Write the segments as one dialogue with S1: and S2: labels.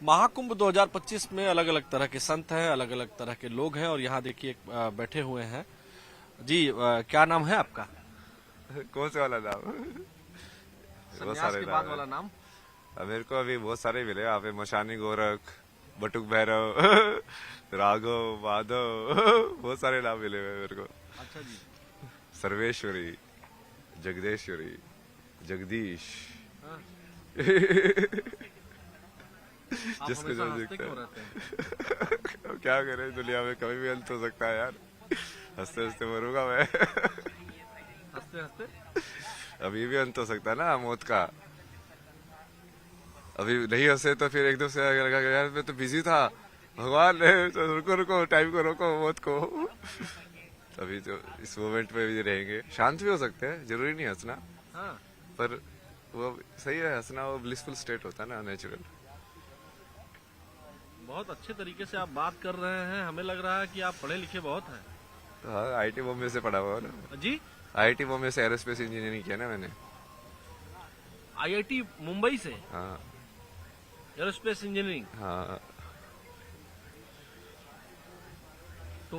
S1: महाकुंभ 2025 में अलग अलग तरह के संत हैं, अलग अलग तरह के लोग हैं और यहाँ देखिए बैठे हुए हैं जी। क्या नाम है आपका?
S2: कौन से वाला नाम? बहुत
S1: संन्यास
S2: सारे
S1: के
S2: नाम
S1: बाद
S2: है।
S1: वाला नाम।
S2: अब मेरे को अभी बहुत सारे मिले यहाँ पे, मशानी गोरख, बटुक भैरव, राघव, माधव, बहुत सारे नाम मिले हुए हैं मेरे को।
S1: अच्छा जी।
S2: सर्वेश्वरी, जगदेश्वरी, जगदीश।
S1: हाँ। आप
S2: जिसको
S1: हमेशा
S2: जो
S1: हंसते
S2: दिखता
S1: क्यों
S2: है।
S1: रहते हैं?
S2: अब क्या करें, दुनिया में कभी भी अंत हो सकता है यार। हंसते हंसते मरूंगा मैं।
S1: हंसते हंसते
S2: अभी भी अंत हो सकता है ना मौत का। अभी नहीं हंसे तो फिर एकदम से लगा कि यार मैं तो बिजी था, भगवान ने तो रुको रुको, टाइम को रोको, मौत को। अभी तो इस मोमेंट में भी रहेंगे, शांत भी हो सकते हैं, जरूरी नहीं हंसना।
S1: हाँ।
S2: पर वो सही है, हंसना वो ब्लिसफुल स्टेट होता है ना, नेचुरल।
S1: बहुत अच्छे तरीके से आप बात कर रहे हैं, हमें लग रहा है कि आप पढ़े लिखे बहुत हैं।
S2: हाँ, आईटी बॉम्बे से पढ़ा हुआ है ना।
S1: जी।
S2: आईटी बॉम्बे से एरोस्पेस इंजीनियरिंग किया ना मैंने।
S1: आईआईटी मुंबई से
S2: हाँ
S1: एरोस्पेस इंजीनियरिंग।
S2: हाँ।
S1: तो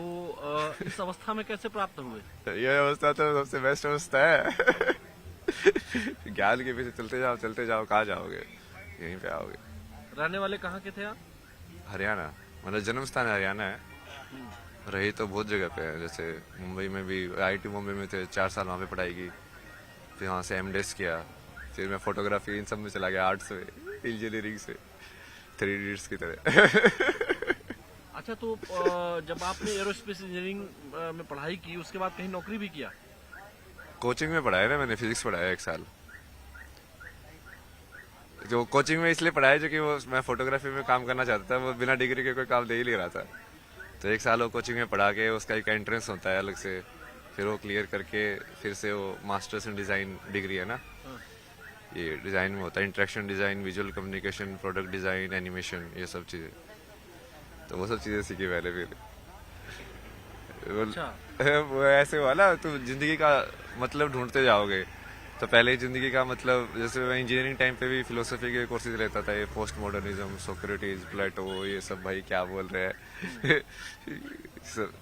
S1: इस अवस्था में कैसे प्राप्त हुए?
S2: ये अवस्था तो सबसे बेस्ट अवस्था है। ज्ञान के पीछे चलते जाओ, कहाँ जाओगे, यहीं पे आओगे।
S1: रहने वाले कहाँ के थे आप?
S2: हरियाणा, मतलब जन्म स्थान हरियाणा है, रही तो बहुत जगह पे है। जैसे मुंबई में भी आईटी मुंबई में थे, 4 साल वहाँ पे पढ़ाई की, फिर वहाँ से एमडेस किया, फिर मैं फोटोग्राफी इन सब में चला गया, आर्ट्स में, इंजीनियरिंग से, 3 इडियट्स की तरह।
S1: अच्छा, तो जब आपने एरोस्पेस इंजीनियरिंग में पढ़ाई की उसके बाद कहीं नौकरी भी किया?
S2: कोचिंग में पढ़ाया ना मैंने, फिजिक्स पढ़ाया 1 साल। जो कोचिंग में इसलिए पढ़ाया जो कि वो मैं फोटोग्राफी में काम करना चाहता था, वो बिना डिग्री के कोई काम दे ही नहीं रहा था। तो 1 साल वो कोचिंग में पढ़ा के, उसका एक एंट्रेंस होता है अलग से, फिर वो क्लियर करके फिर से वो मास्टर्स इन डिज़ाइन डिग्री है ना, ये डिज़ाइन में होता है, interaction design, visual communication, product design, animation, ये सब चीज़ें। तो वो सब चीज़ें सीखी मैंने फिर।
S1: अच्छा।
S2: वो ऐसे हुआ ना, तुम जिंदगी का मतलब ढूंढते जाओगे। तो पहले जिंदगी का मतलब, जैसे मैं इंजीनियरिंग टाइम पे भी फिलोसफी के कोर्सेज लेता था, ये पोस्ट मॉडर्निज्म, सोक्रेटिस, प्लेटो, ये सब भाई क्या बोल रहे हैं।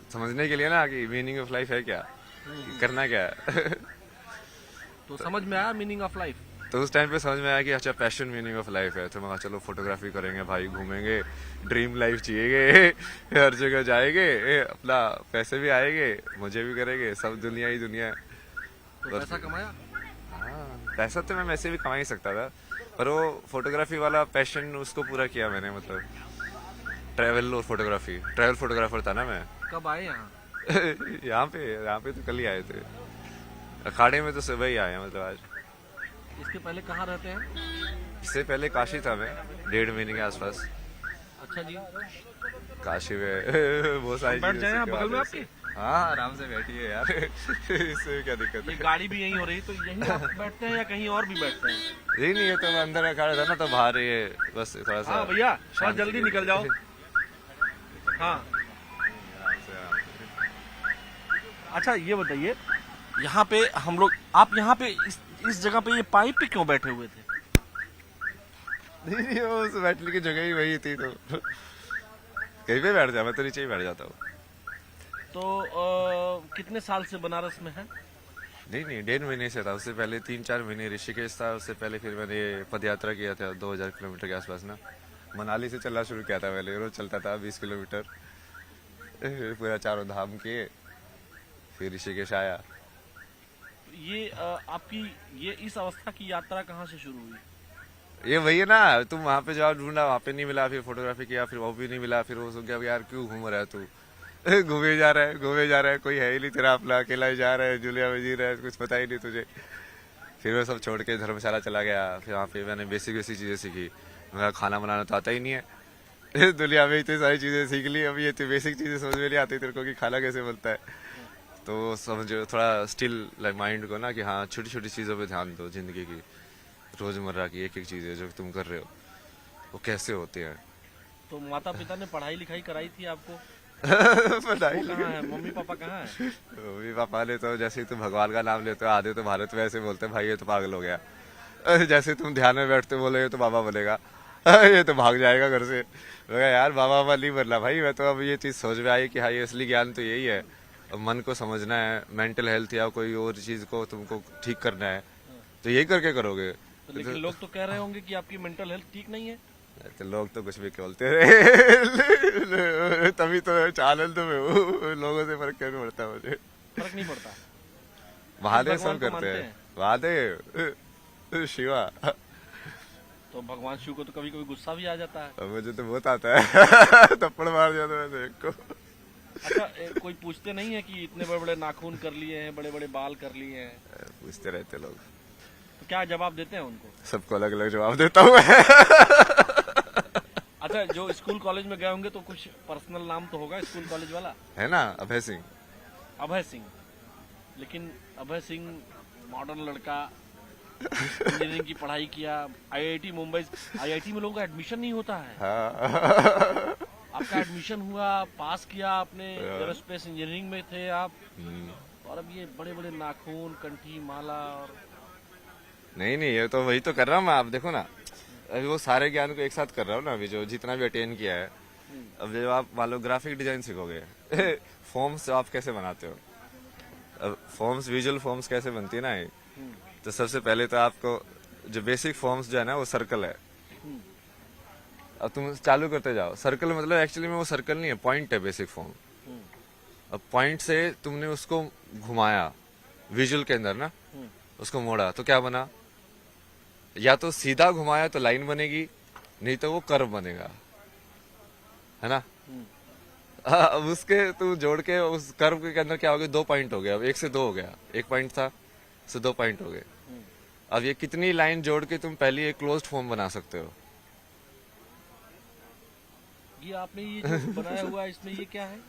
S2: समझने के लिए ना कि मीनिंग ऑफ लाइफ है क्या, करना क्या है।
S1: तो समझ में आया मीनिंग ऑफ लाइफ?
S2: तो उस टाइम पे समझ में आया कि अच्छा पैशन मीनिंग ऑफ लाइफ है। तो मैं कहा चलो फोटोग्राफी करेंगे भाई, घूमेंगे, ड्रीम लाइफ जिएंगे, हर जगह जाएंगे, अपना पैसे भी आएंगे, मजे भी करेंगे, सब दुनिया ही दुनिया है।
S1: तो पैसा कमाया?
S2: हाँ, पैसा तो मैं वैसे भी कमा ही सकता था, पर वो फोटोग्राफी वाला पैशन उसको पूरा किया मैंने। मतलब ट्रैवल और फोटोग्राफी, ट्रैवल फोटोग्राफर था ना मैं।
S1: कब आए यहाँ?
S2: यहाँ पे तो कल ही आए थे, अखाड़े में तो सुबह ही आए हैं, मतलब आज।
S1: इसके पहले कहाँ रहते हैं?
S2: इससे पहले काशी था मैं, 1.5 महीने के आसपास।
S1: अच्छा जी।
S2: काशी में बहुत सारी
S1: बैठ
S2: चीजें
S1: जाए यहाँ
S2: सीखने
S1: बगल में
S2: वाले
S1: आपके?
S2: हैं। हाँ, आराम से बैठिए यार। इससे क्या दिक्कत
S1: ये
S2: है।
S1: गाड़ी भी यहीं हो रही, तो यहीं आप बैठते हैं या कहीं और भी बैठते हैं?
S2: यही नहीं है तो मैं अंदर खड़ा था ना, तो बाहर ये बस थोड़ा सा।
S1: हाँ भैया, थोड़ा
S2: शांति
S1: जल्दी
S2: के
S1: निकल
S2: लिए।
S1: जाओ। हाँ।
S2: आराम से, आराम से।
S1: अच्छा, ये बताइए, यहाँ पे हम लोग, आप यहाँ पे इस जगह पे ये पाइप पे क्यों बैठे हुए थे?
S2: नहीं वो उस बैठने की जगह ही वही थी, तो कहीं पे बैठ जा, मैं तो नीचे ही बैठ जाता हूँ।
S1: तो कितने साल से बनारस में है?
S2: नहीं 1.5 महीने से था, उससे पहले 3-4 महीने ऋषिकेश था, उससे पहले फिर मैंने पद यात्रा किया था 2000 किलोमीटर के आसपास ना। मनाली से चलना शुरू किया था पहले, रोज चलता था 20 किलोमीटर, पूरा 4 धाम किए, फिर ऋषिकेश आया।
S1: ये आपकी ये इस अवस्था की यात्रा कहाँ से शुरू हुई?
S2: ये वही है ना, तुम वहां पे जवाब ढूंढा, वहां पे नहीं मिला, फिर फोटोग्राफी किया, फिर वो भी नहीं मिला, फिर वो सोच गया यार क्यों घूम रहा है तू। घूमे जा रहा है, घूमे जा रहा है, कोई है ही नहीं तेरा अपना, अकेला ही जा रहा है, जुलिया में जी रहा है, कुछ पता ही नहीं तुझे। फिर मैं सब छोड़ के धर्मशाला चला गया, फिर वहाँ पे मैंने बेसिक बेसिक चीजें सीखी। मेरा खाना बनाना तो आता ही नहीं है। दुनिया में इतनी सारी चीजें सीख ली, अभी ये बेसिक चीजें समझ में नहीं आती तेरे को कि खाना कैसे बनता है। तो समझो थोड़ा स्टिल माइंड को ना, कि हाँ छोटी छोटी चीजों पे ध्यान दो, जिंदगी की रोजमर्रा की एक एक चीजें जो तुम कर रहे हो वो कैसे होती है।
S1: तो माता पिता ने पढ़ाई लिखाई कराई थी आपको?
S2: पढ़ाई
S1: वो कहाँ है, मम्मी पापा कहाँ है?
S2: मम्मी पापा ने तो जैसे ही तुम भगवान का नाम लेते हो, आधे तो भारत में ऐसे बोलते हैं भाई ये तो पागल हो गया। जैसे तुम ध्यान में बैठते बोले तो बाबा बोलेगा, ये तो भाग जाएगा घर से। मैं कहा, यार बाबा बाबा नहीं बनना भाई, मैं तो अब ये चीज सोच में आई कि हाँ ये असली ज्ञान तो यही है। अब मन को समझना है, मेंटल हेल्थ या कोई और चीज को तुमको ठीक करना है तो यही करके करोगे।
S1: तो लेकिन लोग तो कह रहे होंगे कि आपकी मेंटल हेल्थ ठीक नहीं है।
S2: तो लोग तो कुछ भी बोलते रहे तभी तो आनंद में हूँ, लोगों से फर्क क्या पड़ता है मुझे।
S1: फर्क नहीं पड़ता।
S2: महादेव
S1: भगवान
S2: सब
S1: को
S2: करते
S1: मानते
S2: हैं,
S1: हैं?
S2: महादेव शिवा।
S1: तो भगवान शिव को तो कभी कभी गुस्सा भी आ जाता है।
S2: अब मुझे तो बहुत आता है थप्पड़ मार दिया था मैंने एक को।
S1: अच्छा, कोई पूछते नहीं है कि इतने बड़े बड़े नाखून कर लिए हैं, बड़े बड़े बाल कर लिए हैं,
S2: पूछते रहते लोग,
S1: तो क्या जवाब देते हैं उनको?
S2: सबको अलग अलग जवाब देता हूँ मैं।
S1: अच्छा, जो स्कूल कॉलेज में गए होंगे तो कुछ पर्सनल नाम तो होगा स्कूल कॉलेज वाला।
S2: है ना, अभय सिंह।
S1: अभय सिंह। लेकिन अभय सिंह मॉडर्न लड़का, इंजीनियरिंग की पढ़ाई किया, आईआईटी मुंबई, आईआईटी में लोगों का एडमिशन नहीं होता है।
S2: हाँ।
S1: आपका एडमिशन हुआ, पास किया आपने, एरोस्पेस इंजीनियरिंग में थे आप, और अब ये बड़े बड़े नाखून, कंठी, माला और
S2: नहीं नहीं, ये तो वही तो कर रहा हूँ मैं। आप देखो ना, अभी वो सारे ज्ञान को एक साथ कर रहा हूँ ना, अभी जो जितना भी अटेन किया है। अब जब आप मान लो ग्राफिक डिजाइन सीखोगे फॉर्म्स आप कैसे बनाते हो, अब फॉर्म्स, विजुअल फॉर्म्स कैसे बनती है ना ये, तो सबसे पहले तो आपको जो बेसिक फॉर्म्स जो है ना वो सर्कल है। अब तुम चालू करते जाओ, सर्कल मतलब एक्चुअली में वो सर्कल नहीं है, पॉइंट है बेसिक फॉर्म। अब पॉइंट से तुमने उसको घुमाया विजुअल के अंदर ना, उसको मोड़ा तो क्या बना, या तो सीधा घुमाया तो लाइन बनेगी, नहीं तो वो कर्व बनेगा, है ना। अब उसके तू जोड़ के उस कर्व के अंदर क्या हो गया, 2 पॉइंट हो गया, अब 1 से 2 हो गया, 1 पॉइंट था से 2 पॉइंट हो गए। अब ये कितनी लाइन जोड़ के तुम पहले एक क्लोज्ड फॉर्म बना सकते हो।
S1: ये आपने ये जो बनाया हुआ है इसमें ये क्या है?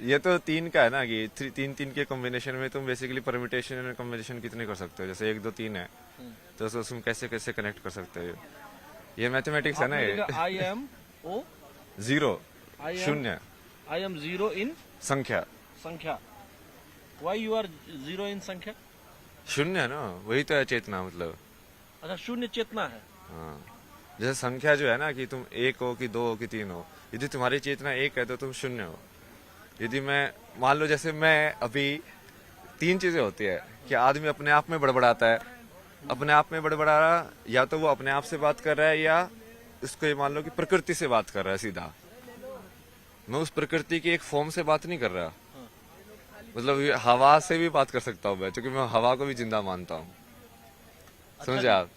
S2: ये तो 3 का है ना, कि 3 के कॉम्बिनेशन में तुम बेसिकली परम्यूटेशन एंड कॉम्बिनेशन कितने कर सकते हो, जैसे 1 2 3 है तो उसको तुम कैसे कैसे कनेक्ट कर सकते हो। ये मैथमेटिक्स है ना, ये
S1: I M O
S2: 0
S1: I am-
S2: शून्य
S1: आई एम जीरो इन
S2: संख्या,
S1: संख्या। Why you are zero in संख्या?
S2: शून्य है ना, वही तो है चेतना मतलब।
S1: अच्छा, शून्य चेतना है।
S2: हाँ, जैसे संख्या जो है ना, कि तुम 1 हो कि 2 हो कि 3 हो, यदि तुम्हारी चेतना 1 है तो तुम शून्य हो। यदि मैं मान लो, जैसे मैं अभी 3 चीजें होती है कि आदमी अपने आप में बड़बड़ाता है, अपने आप में बड़बड़ा रहा, या तो वो अपने आप से बात कर रहा है, या उसको ये मान लो कि प्रकृति से बात कर रहा है सीधा। मैं उस प्रकृति की एक फॉर्म से बात नहीं कर रहा, मतलब ये हवा से भी बात कर सकता हूँ मैं, क्योंकि मैं हवा को भी जिंदा मानता हूँ। समझे आप?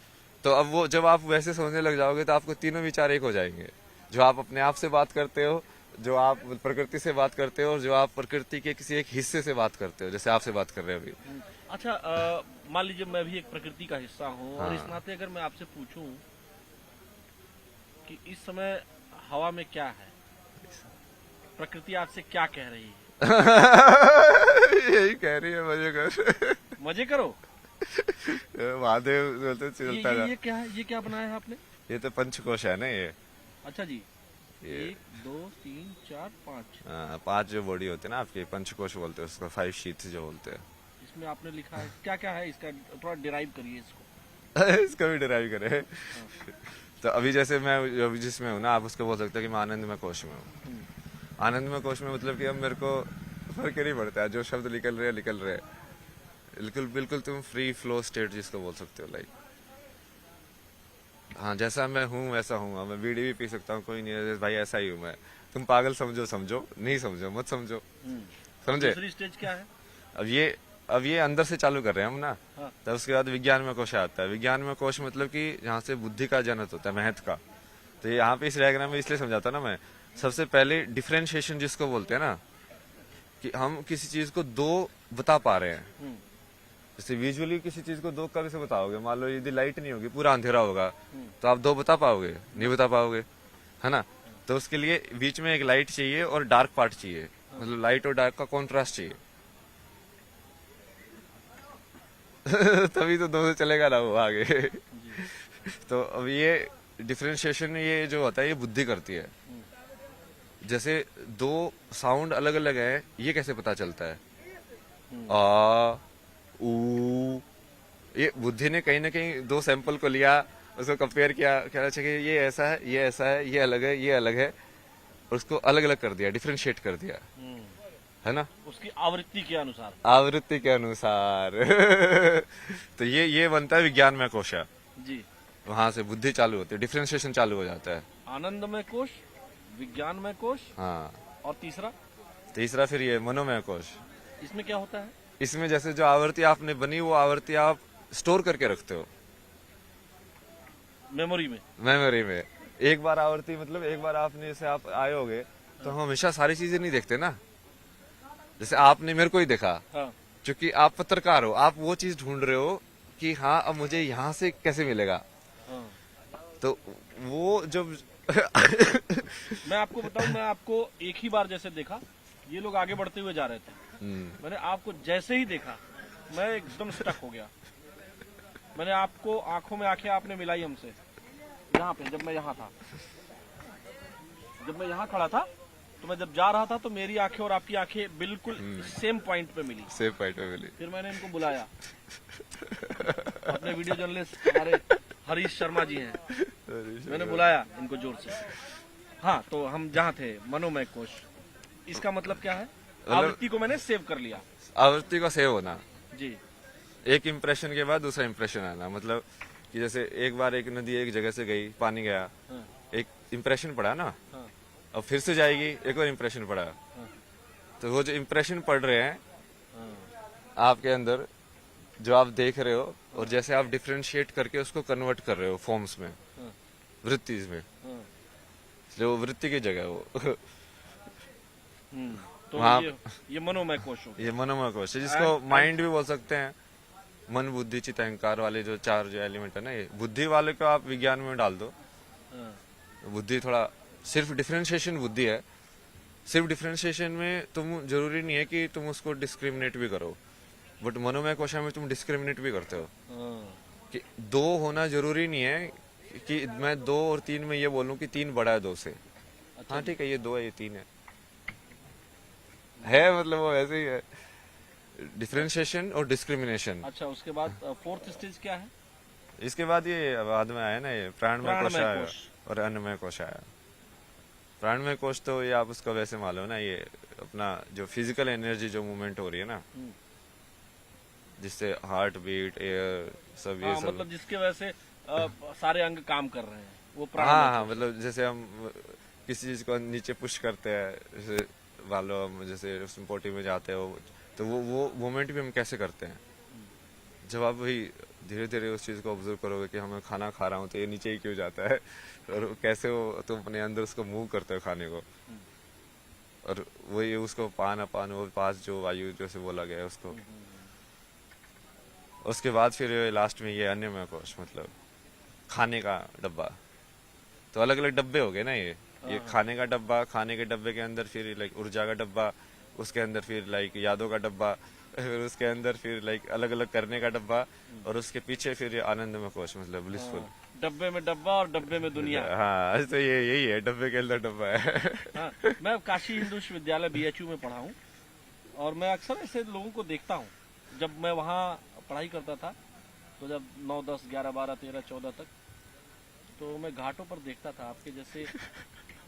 S2: तो अब वो जब आप वैसे सोचने लग जाओगे तो आपको तीनों विचार एक हो जाएंगे, जो आप अपने आप से बात करते हो, जो आप प्रकृति से बात करते हो, और जो आप प्रकृति के किसी एक हिस्से से बात करते हो, जैसे आपसे बात कर रहे हो अभी।
S1: अच्छा, मान लीजिए मैं भी एक प्रकृति का हिस्सा हूँ, और
S2: हाँ।
S1: इस नाते अगर मैं आपसे पूछूं कि इस समय हवा में क्या है, प्रकृति आपसे क्या कह रही है?
S2: यही कह रही है, मजे कर।
S1: मजे करो।
S2: महादेव बोलते चलता
S1: ये क्या है? ये क्या बनाया है आपने?
S2: ये तो पंचकोश है ना ये।
S1: अच्छा जी,
S2: ये
S1: 1 2 3 4 5।
S2: 5 जो बॉडी होते हैं ना आपके, पंचकोश बोलते हैं उसको, 5 शीट्स जो बोलते हैं।
S1: इसमें आपने लिखा है क्या क्या है इसका? थोड़ा डिराइव करिए इसको।
S2: इसका भी डिराइव करे। तो अभी जैसे मैं अभी जिसमें हूँ ना, आप उसको बोल सकते हैं कि मैं आनंद में कोश में हूँ। आनंद में कोश में मतलब कि अब मेरे को फर्क नहीं पड़ता है, जो शब्द निकल रहे हैं। बिल्कुल बिल्कुल तुम फ्री फ्लो स्टेट जिसको बोल सकते हो, लाइक हाँ जैसा मैं हूँ वैसा हूँ। मैं बीड़ी भी पी सकता हूँ, कोई नहीं है भाई, ऐसा ही हूँ मैं। तुम पागल समझो, नहीं समझो मत समझो, समझे।
S1: दूसरी स्टेज क्या है?
S2: अब ये अंदर से चालू कर रहे हैं हम ना।
S1: हाँ।
S2: तब उसके बाद विज्ञान में कोश आता है। विज्ञान में कोश मतलब कि जहाँ से बुद्धि का जनक होता है, महत्व का। तो ये यहाँ पे इस डायग्राम में इसलिए समझाता ना मैं, सबसे पहले डिफरेंशिएशन जिसको बोलते हैं ना, कि हम किसी चीज को 2 बता पा रहे हैं। जैसे विजुअली किसी चीज को 2 कैसे बताओगे, मान लो यदि लाइट नहीं होगी, पूरा अंधेरा होगा, तो आप 2 बता पाओगे? नहीं बता पाओगे, है ना। तो उसके लिए बीच में एक लाइट चाहिए और डार्क पार्ट चाहिए, मतलब लाइट और डार्क का कॉन्ट्रास्ट चाहिए। तभी तो 2 से चलेगा ना वो आगे। तो अब ये डिफरेंशिएशन ये जो होता है, ये बुद्धि करती है। जैसे 2 साउंड अलग अलग है, ये कैसे पता चलता है? आ ऊ, ये बुद्धि ने कहीं ना कहीं 2 सैंपल को लिया उसको कंपेयर किया, कहना चाहिए ये ऐसा है, ये ऐसा है, ये अलग है, ये अलग है, और उसको अलग अलग कर दिया, डिफरेंशिएट कर दिया, है ना,
S1: उसकी आवृत्ति के अनुसार।
S2: आवृत्ति के अनुसार। तो ये बनता है विज्ञानमय कोश।
S1: जी।
S2: वहां से बुद्धि चालू होती है, डिफरेंशिएशन चालू हो जाता है।
S1: आनंदमय कोश, विज्ञानमय कोश,
S2: हाँ,
S1: और तीसरा?
S2: तीसरा फिर ये मनोमय कोश।
S1: इसमें क्या होता है?
S2: इसमें जैसे जो आवृत्ति आपने बनी, वो आवृत्ति आप स्टोर करके रखते हो
S1: मेमोरी में।
S2: मेमोरी में। एक बार आवृत्ति मतलब एक बार आपने जैसे आप आए होगे, तो हम हमेशा सारी चीजें नहीं देखते ना। जैसे आपने मेरे को ही देखा,
S1: हाँ।
S2: क्योंकि आप पत्रकार हो, आप वो चीज ढूंढ रहे हो कि हाँ अब मुझे यहाँ से कैसे मिलेगा।
S1: हाँ।
S2: तो वो जब
S1: मैं आपको बताऊं, मैं आपको एक ही बार जैसे देखा, ये लोग आगे बढ़ते हुए जा रहे थे, मैंने आपको जैसे ही देखा मैं एकदम स्टक हो गया। मैंने आपको आंखों में आंखें आपने मिलाई हमसे, यहाँ पे जब मैं यहाँ था, जब मैं यहाँ खड़ा था, तो मैं जब जा रहा था तो मेरी आंखें और आपकी आंखें बिल्कुल सेम पॉइंट पे मिली।
S2: सेम पॉइंट पे मिली।
S1: फिर मैंने इनको बुलाया, अपने वीडियो जर्नलिस्ट हमारे हरीश शर्मा जी हैं, मैंने बुलाया इनको जोर से। हाँ, तो हम जहाँ थे मनोमय कोश, इसका मतलब क्या है? आवृत्ति को मैंने सेव कर लिया।
S2: आवृत्ति का सेव होना
S1: जी।
S2: एक इम्प्रेशन के बाद दूसरा इम्प्रेशन आना, मतलब कि जैसे एक बार एक नदी एक जगह से गई, पानी गया,
S1: हाँ।
S2: एक इम्प्रेशन पड़ा ना,
S1: हाँ।
S2: अब फिर से जाएगी, एक और इम्प्रेशन पड़ा।
S1: हाँ।
S2: तो वो जो इम्प्रेशन पड़ रहे हैं
S1: हाँ।
S2: आपके अंदर, जो आप देख रहे हो, और जैसे आप डिफ्रेंशिएट करके उसको कन्वर्ट कर रहे हो फॉर्म्स में,
S1: हाँ।
S2: वृत्तिज में,
S1: हाँ।
S2: जो वृत्ति की जगह है वो।
S1: तो
S2: वहाँ-
S1: ये मनोमय कोश हो गया।
S2: ये मनोमय कोश है, जिसको माइंड भी बोल सकते हैं। मन, बुद्धि, चित्त, अहंकार वाले जो चार जो एलिमेंट है ना, ये बुद्धि वाले को आप विज्ञान में डाल दो।
S1: हाँ।
S2: बुद्धि थोड़ा सिर्फ डिफरेंशिएशन बुद्धि है। सिर्फ डिफरेंशिएशन में तुम जरूरी नहीं है कि तुम उसको डिस्क्रिमिनेट भी करो, बट मनोमय कोशा में तुम डिस्क्रिमिनेट भी करते हो।
S1: हाँ।
S2: कि दो होना जरूरी नहीं है कि मैं 2 और 3 में ये बोलूं कि 3 बड़ा है 2 से।
S1: अच्छा।
S2: हाँ ठीक है, ये 2 है, ये 3 है मतलब वो ऐसे ही है, डिफरेंशिएशन और डिस्क्रिमिनेशन।
S1: अच्छा, उसके बाद फोर्थ स्टेज क्या है?
S2: इसके बाद ये बाद में आया ना, ये प्राणमय कोश आया
S1: कोश।
S2: और अन्नमय कोश आया। प्राणमय कोश तो ये आप उसको वैसे मालूम है ना, ये अपना जो फिजिकल एनर्जी जो मूवमेंट हो रही है ना, जिससे हार्ट बीट, एयर, सब ये
S1: हाँ,
S2: सब,
S1: मतलब जिसके वजह से सारे अंग काम कर रहे हैं, वो
S2: हाँ
S1: प्राणमय
S2: हाँ,
S1: कोश।
S2: मतलब जैसे हम किसी चीज को नीचे पुश करते हैं, जैसे मान लो हम जैसे उसमें पोटी में जाते हो, तो वो मूवमेंट भी हम कैसे करते हैं। जब आप वही धीरे धीरे उस चीज को ऑब्जर्व करोगे कि हमें खाना खा रहा हूँ तो ये नीचे ही क्यों जाता है, और कैसे वो तुम अपने अंदर उसको मूव करते हो खाने को, और वही उसको पान अपान, वो पास जो वायु जैसे बोला गया है उसको। उसके बाद फिर लास्ट में ये अन्नमय कोश, मतलब खाने का डब्बा। तो अलग अलग डब्बे हो गए ना, ये खाने का डब्बा, खाने के डब्बे के अंदर फिर लाइक ऊर्जा का डब्बा, उसके अंदर फिर लाइक यादों का डब्बा, फिर उसके अंदर फिर लाइक अलग अलग करने का डब्बा, और उसके पीछे फिर ये आनंदमय कोश, मतलब ब्लिसफुल।
S1: डब्बे में डब्बा और डब्बे में दुनिया।
S2: हाँ, तो ये यही है, डब्बे के अंदर डब्बा है।
S1: हाँ, मैं काशी हिंदू विश्वविद्यालय BHU में पढ़ा हूँ, और मैं अक्सर ऐसे लोगों को देखता हूँ। जब मैं वहाँ पढ़ाई करता था, तो जब 9, 10, 11, 12, 13, 14 तक, तो मैं घाटों पर देखता था आपके जैसे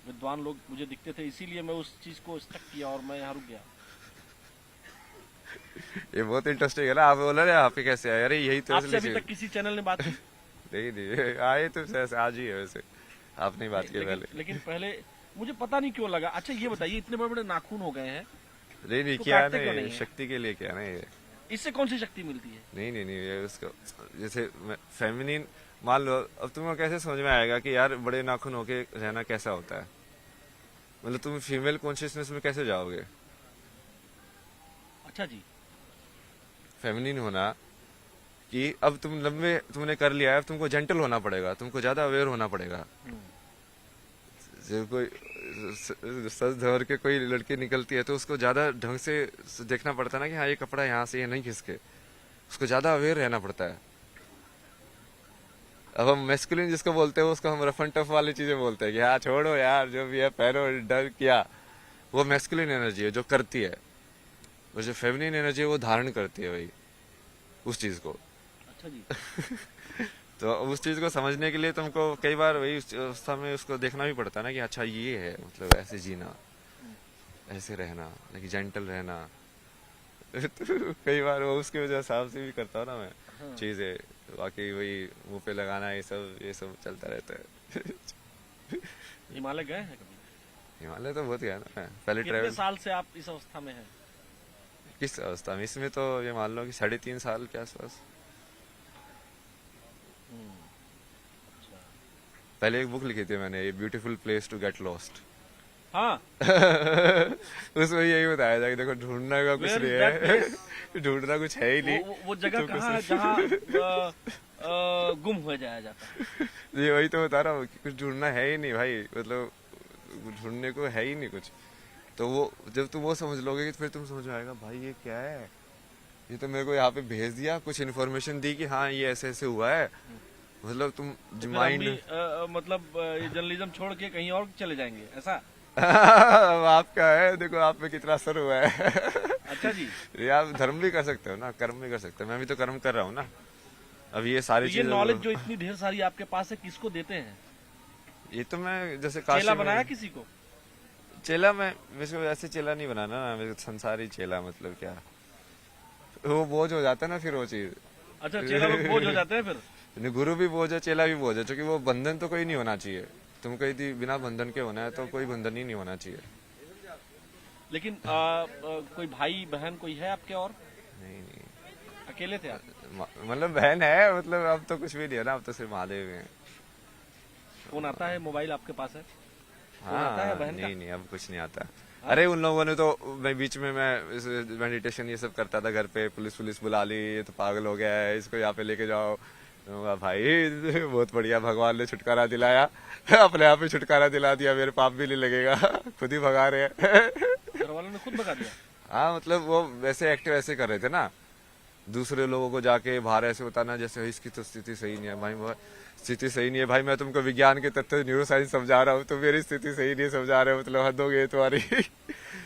S1: विद्वान लोग मुझे दिखते थे, इसीलिए मैं उस चीज को स्टक किया और मैं यहाँ रुक गया।
S2: ये बहुत इंटरेस्टिंग है ना, आप बोला ना आपके कैसे आए, अरे यही तो
S1: आपसे अभी तक किसी चैनल ने बात की?
S2: नहीं आए तो आज ही है, वैसे आपने बात की पहले।
S1: लेकिन पहले मुझे पता नहीं क्यों लगा। अच्छा, ये बताइए, इतने बड़े बड़े नाखून हो गए हैं,
S2: नहीं
S1: तो
S2: क्या
S1: काटते क्यों
S2: नहीं,
S1: नहीं है?
S2: शक्ति के लिए क्या ना ये।
S1: इससे कौन सी शक्ति मिलती है?
S2: नहीं ये उसको जैसे फेमिनिन मान लो, अब तुम्हें कैसे समझ में आएगा कि यार बड़े नाखून होके रहना कैसा होता है, मतलब तुम फीमेल कॉन्शियसनेस में कैसे जाओगे।
S1: अच्छा जी।
S2: फेमिनिन होना कि अब तुम लंबे तुमने कर लिया है, अब तुमको जेंटल होना पड़ेगा, तुमको ज्यादा अवेयर होना पड़ेगा। जब कोई सज धर के कोई लड़की निकलती है तो उसको ज्यादा ढंग से देखना पड़ता है ना, कि हाँ ये कपड़ा यहाँ से ये नहीं खिसके, उसको ज्यादा अवेयर रहना पड़ता है। अब हम मैस्कुलिन जिसको बोलते हैं उसको हम रफ एंड टफ वाली चीजें बोलते हैं कि हाँ छोड़ो यार जो भी है पहनो, डर किया, वो मैस्कुलिन एनर्जी है जो करती है, और जो फेमिनिन एनर्जी है वो धारण करती है वही उस चीज को।
S1: अच्छा जी।
S2: तो उस चीज को समझने के लिए तुमको कई बार वही उस अवस्था में उसको देखना भी पड़ता है ना कि अच्छा ये है, मतलब ऐसे जीना, ऐसे रहना, लेकिन जेंटल रहना। तो कई बार वो उसकी वजह हिसाब से भी करता हूँ ना मैं
S1: हाँ।
S2: चीजें, बाकी वही मुंह पे लगाना ये सब चलता रहता है।
S1: हिमालय गए हैं कभी?
S2: हिमालय तो बहुत गया ना मैं, पहले
S1: कितने
S2: ट्रैवल।
S1: साल से आप इस अवस्था में हैं?
S2: किस अवस्था में? इसमें तो ये मान लो कि 3.5 साल के आसपास।
S1: अच्छा।
S2: पहले एक बुक लिखी थी मैंने, ये beautiful place to get lost.
S1: हाँ।
S2: उसमें यही बताया था कि देखो ढूंढने का कुछ
S1: Where
S2: नहीं
S1: is that
S2: है,
S1: place?
S2: ढूंढना कुछ है ही नहीं।
S1: वो जगह
S2: तो
S1: कहाँ है
S2: कुछ
S1: जहाँ गुम हो जाया जाता है?
S2: ये वही तो बता रहा हूँ कि कुछ ढूंढना है ही नहीं भाई, मतलब ढूंढने को है ही नहीं कुछ। तो वो जब तुम वो समझ लोगे कि फिर तुम समझ में आएगा भाई ये क्या है, ये तो मेरे को यहाँ पे भेज दिया, कुछ इन्फॉर्मेशन दी कि हाँ ये ऐसे ऐसे हुआ है, मतलब तुम
S1: तो फिर हम
S2: माइंड।
S1: भी मतलब ये जर्नलिज्म छोड़ के कहीं और चले जाएंगे ऐसा?
S2: आपका है, देखो आप में कितना असर हुआ है।
S1: अच्छा जी।
S2: ये आप धर्म भी कर सकते हो ना, कर्म भी कर सकते हो, मैं भी तो कर्म कर रहा हूँ ना। अब ये
S1: तो
S2: सारी
S1: ये
S2: चीजें
S1: नॉलेज जो इतनी ढेर सारी आपके पास है किसको देते हैं?
S2: ये तो मैं जैसे
S1: चेला
S2: काशी
S1: बनाया
S2: में
S1: किसी को?
S2: चेला, मैं वैसे ऐसे चेला नहीं बनाना ना, मेरे को संसारी चेला, मतलब क्या वो बोझ हो जाता है ना फिर वो चीज।
S1: अच्छा, चेला लोग बोझ हो जाते हैं फिर?
S2: गुरु भी बोझ है, चेला भी बोझ है, क्योंकि वो बंधन तो कोई नहीं होना चाहिए। तुमको यदि बिना बंधन के होना है तो कोई बंधन ही नहीं होना चाहिए।
S1: लेकिन कोई भाई बहन कोई है आपके और?
S2: नहीं नहीं,
S1: अकेले थे आप?
S2: मतलब बहन है, मतलब अब तो कुछ भी नहीं है ना, अब तो सिर्फ महादेव हैं।
S1: फोन आता है, मोबाइल आपके पास है? फोन आता है
S2: हाँ
S1: बहन का?
S2: नहीं नहीं, अब कुछ नहीं आता। अरे उन लोगों ने तो, मैं बीच में मैं मेडिटेशन ये सब करता था घर पे, पुलिस बुला ली, ये तो पागल हो गया है, इसको यहाँ पे लेके जाओ। मैं कहा, भाई बहुत बढ़िया, भगवान ने छुटकारा दिलाया, अपने आप ही छुटकारा दिला दिया, मेरे पाप भी नहीं लगेगा, खुद ही भगा रहे हैं।
S1: घर वालों ने खुद भगा दिया?
S2: हाँ मतलब वो वैसे एक्टिव ऐसे कर रहे थे ना, दूसरे लोगों को जाके बाहर ऐसे बताना जैसे इसकी तो स्थिति सही नहीं है। भाई स्थिति सही नहीं है भाई, मैं तुमको विज्ञान के तत्व न्यूरो साइंस समझा रहा हूँ, तो मेरी स्थिति सही नहीं समझा रहे हो, मतलब हद हो गई तुम्हारी।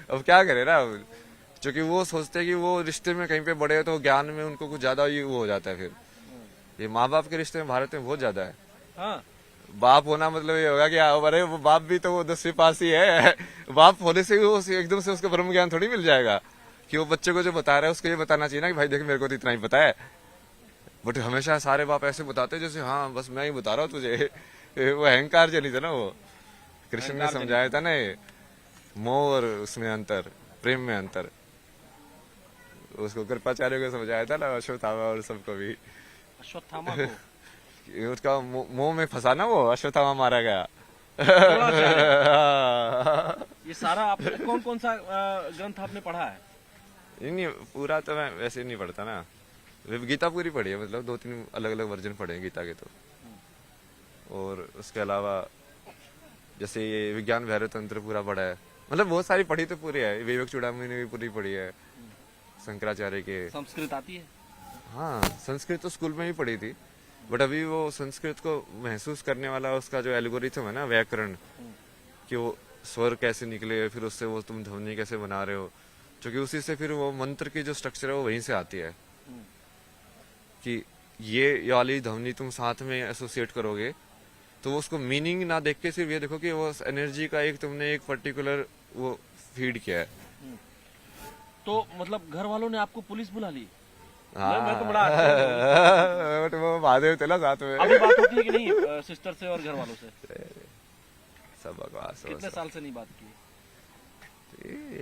S2: अब क्या करे ना, क्योंकि वो सोचते हैं कि वो रिश्ते में कहीं पे बड़े हो तो ज्ञान में उनको कुछ ज्यादा ही वो हो जाता है। फिर ये माँ बाप के रिश्ते में भारत में बहुत ज्यादा है।
S1: हाँ।
S2: बाप होना मतलब ये होगा कि अरे वो बाप भी तो वो 10वीं पास ही है, बाप होने से वो एकदम से उसको ब्रह्म ज्ञान थोड़ी मिल जाएगा। कि वो बच्चे को जो बता रहा है उसको ये बताना चाहिए ना कि भाई देख मेरे को तो इतना ही पता है। बट हमेशा सारे बाप ऐसे बताते जैसे हाँ बस मैं ही बता रहा हूँ तुझे। वो अहंकार जनित है ना, वो कृष्ण ने समझाया था ना, ये मोह और उसमें अंतर, प्रेम में अंतर, उसको कृपाचार्य को समझाया था ना, अश्वत्थामा और सबको भी।
S1: अश्वत्थामा को?
S2: उसका मोह में फंसा ना, वो अश्वत्थामा मारा गया।
S1: ये सारा आप कौन कौन सा ग्रंथ आपने पढ़ा है?
S2: नहीं पूरा तो मैं वैसे नहीं पढ़ता ना, गीता पूरी पढ़ी है, मतलब 2-3 अलग अलग वर्जन पढ़े हैं गीता के तो। और उसके अलावा जैसे ये विज्ञान वैर तंत्र पूरा पढ़ा है, मतलब बहुत सारी पढ़ी तो पूरी है। विवेक चूड़ामणि ने भी पूरी पढ़ी है, शंकराचार्य के।
S1: संस्कृत आती है?
S2: हाँ संस्कृत तो स्कूल में ही पढ़ी थी, बट अभी वो संस्कृत को महसूस करने वाला उसका जो एल्गोरिथम है ना, व्याकरण, कि वो स्वर कैसे निकले, फिर उससे वो तुम ध्वनि कैसे बना रहे हो, क्योंकि उसी से फिर वो मंत्र की जो स्ट्रक्चर है वो वहीं से आती है। कि ये वाली ध्वनि तुम साथ में एसोसिएट करोगे तो वो उसको मीनिंग ना देख के सिर्फ ये देखो कि वो एनर्जी का एक तुमने एक पर्टिकुलर वो फीड किया है।
S1: तो मतलब घर वालों ने आपको पुलिस बुला ली?
S2: हाँ
S1: मैं तो बड़ा अच्छा
S2: बट वो महादेव थे ना साथ में।
S1: अभी बात होती है कि नहीं सिस्टर से और घर वालों से?
S2: सब बकवास।
S1: कितने साल से नहीं बात की?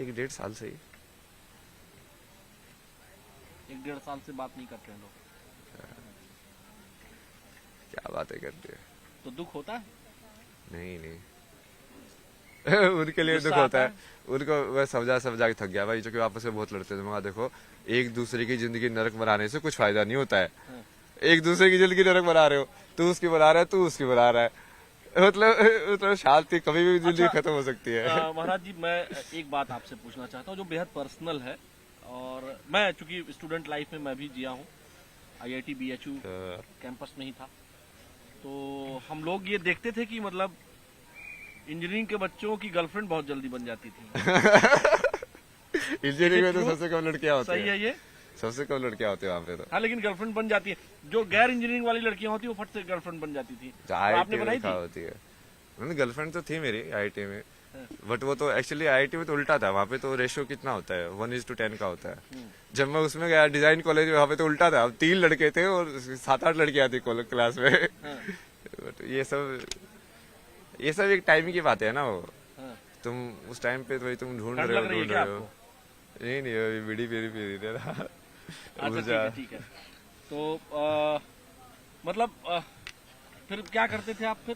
S2: 1-1.5 साल से ही।
S1: 1-1.5 साल से बात नहीं करते हैं लोग?
S2: क्या बातें करते हैं।
S1: तो दुख होता है?
S2: नहीं नहीं उनके लिए दुख होता है, उनको मैं समझा के थक गया भाई, जो कि आपस में बहुत लड़ते थे। मगर देखो एक दूसरे की जिंदगी नरक बनाने से कुछ फायदा नहीं होता है। एक दूसरे की जिंदगी नरक बना रहे हो, तू उसकी बना रहा है, तू उसकी बना रहा है, मतलब शांति कभी भी जिंदगी खत्म हो सकती है।
S1: महाराज जी, मैं एक बात आपसे पूछना चाहता हूँ जो बेहद पर्सनल है, और मैं चूंकि स्टूडेंट लाइफ में मैं भी जिया हूँ, IIT BHU कैंपस में ही था, तो हम लोग ये देखते थे कि मतलब इंजीनियरिंग के बच्चों की गर्लफ्रेंड बहुत जल्दी बन जाती थी।
S2: इंजीनियरिंग में तो सबसे कम लड़कियां होती
S1: सही है ये?
S2: सबसे कम लड़कियां होती है वहाँ पे तो।
S1: हाँ, लेकिन गर्लफ्रेंड बन जाती है। जो गैर इंजीनियरिंग वाली लड़कियां होती है वो फट से गर्लफ्रेंड बन जाती थी। तो आपने बनाई थी?
S2: होती है, गर्लफ्रेंड तो थी मेरी IIT में, बट वो तो एक्चुअली IIT में तो उल्टा था। वहाँ पे तो रेशियो कितना होता है, 1:10 का होता है। जब मैं उसमें गया डिजाइन कॉलेज में, वहाँ पे तो उल्टा था, 3 लड़के थे और 7-8 लड़कियां थी क्लास में। बट ये सब एक टाइम की बात है ना। वो तुम उस टाइम पे तो तुम ढूंढ रहे हो। नहीं अभी बीड़ी पी रही था।
S1: अच्छा, ठीक है। तो मतलब फिर क्या करते थे आप फिर?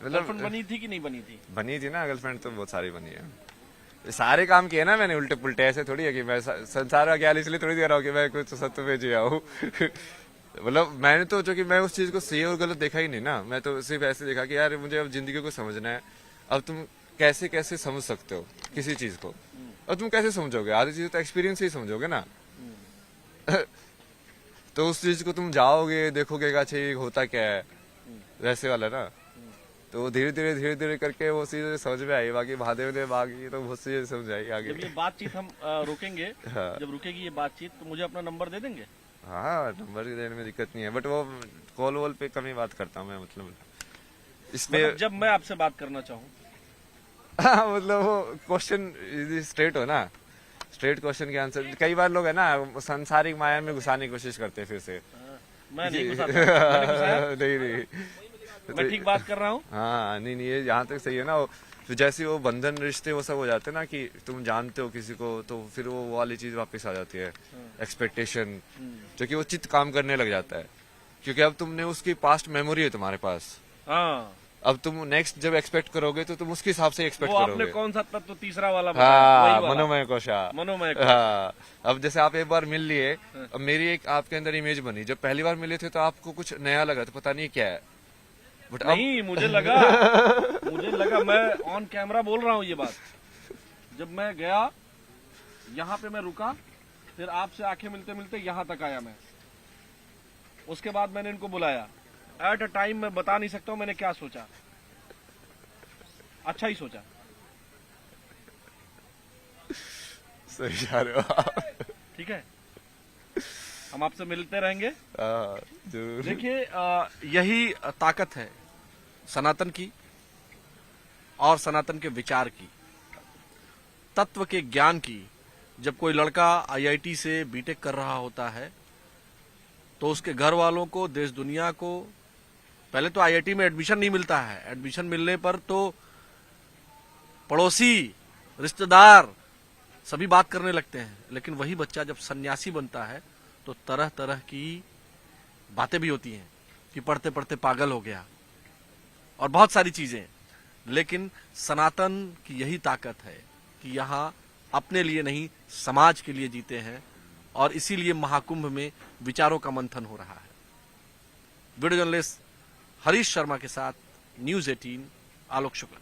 S1: गर्लफ्रेंड बनी थी कि नहीं बनी थी?
S2: बनी थी ना, गर्लफ्रेंड तो बहुत सारी बनी है। सारे काम किए ना मैंने उल्टे पुल्टे, ऐसे थोड़ी है कि मैं संसार का ख्याल इसलिए थोड़ी दे रहा हूँ कि मैं कुछ सत्य पे जिया हूँ। मतलब मैंने तो जो कि मैं उस चीज को सही और गलत देखा ही नहीं ना। मैं तो सिर्फ ऐसे देखा कि यार मुझे अब जिंदगी को समझना है। अब तुम कैसे कैसे समझ सकते हो किसी चीज को, और तुम कैसे समझोगे? आधी चीज तो एक्सपीरियंस ही समझोगे ना। तो उस चीज को तुम जाओगे, देखोगे का चाहिए होता क्या है, वैसे वाला ना। तो धीरे धीरे करके वो चीजें समझ में आई। बाकी महादेव ने बाकी तो बहुत चीजें समझ आई आगे।
S1: जब ये बातचीत हम रोकेंगे,
S2: हाँ।
S1: जब रुकेगी ये बातचीत, तो मुझे अपना नंबर दे देंगे?
S2: हाँ, नंबर देने में दिक्कत नहीं है, बट वो कॉल वॉल पे कम ही बात करता हूँ मैं, मतलब इसलिए।
S1: मतलब जब मैं आपसे बात करना चाहूँ।
S2: मतलब वो क्वेश्चन स्ट्रेट हो ना, स्ट्रेट क्वेश्चन के आंसर। कई बार लोग है ना सांसारिक माया में घुसाने की कोशिश करते हैं फिर से।
S1: मैं नहीं घुसाता। मैंने घुसाया?
S2: नहीं
S1: मैं ठीक बात कर रहा हूँ।
S2: हाँ, नहीं ये यहाँ तक सही है ना। तो जैसे वो बंधन रिश्ते वो सब हो जाते हैं ना, कि तुम जानते हो किसी को, तो फिर वो वाली चीज वापस आ जाती है, एक्सपेक्टेशन, जो कि वो चित्त काम करने लग जाता है। क्योंकि अब तुमने उसकी पास्ट मेमोरी है तुम्हारे पास।
S1: हाँ,
S2: अब तुम नेक्स्ट जब एक्सपेक्ट करोगे तो तुम उसके हिसाब से एक्सपेक्ट
S1: वो
S2: करोगे।
S1: आपने कौन सा तत्व तीसरा वाला बताया?
S2: हाँ,
S1: वही वाला।
S2: मनोमय कोशा।
S1: मनोमय कोश।
S2: हाँ, अब जैसे आप एक बार मिल लिए, अब मेरी एक आपके अंदर इमेज बनी। जब पहली बार मिले थे तो आपको कुछ नया लगा, तो पता नहीं क्या है, बट
S1: नहीं, मुझे लगा मैं ऑन कैमरा बोल रहा हूँ ये बात। जब मैं गया, यहाँ पे मैं रुका, फिर आपसे आंखें मिलते मिलते यहाँ तक आया मैं। उसके बाद मैंने इनको बुलाया। एट अ टाइम मैं बता नहीं सकता हूँ मैंने क्या सोचा। अच्छा ही सोचा।
S2: सही जा रहे हो आप।
S1: ठीक है, हम आपसे मिलते रहेंगे।
S2: हाँ, जरूर।
S1: देखिए, यही ताकत है सनातन की और सनातन के विचार की, तत्व के ज्ञान की। जब कोई लड़का IIT से बीटेक कर रहा होता है तो उसके घर वालों को, देश दुनिया को, पहले तो IIT में एडमिशन नहीं मिलता है। एडमिशन मिलने पर तो पड़ोसी, रिश्तेदार सभी बात करने लगते हैं। लेकिन वही बच्चा जब सन्यासी बनता है तो तरह तरह की बातें भी होती हैं कि पढ़ते पढ़ते पागल हो गया और बहुत सारी चीजें। लेकिन सनातन की यही ताकत है कि यहाँ अपने लिए नहीं, समाज के लिए जीते हैं, और इसीलिए महाकुंभ में विचारों का मंथन हो रहा है। वीडियो जर्नलिस्ट हरीश शर्मा के साथ न्यूज़ 18, आलोक शुक्ला।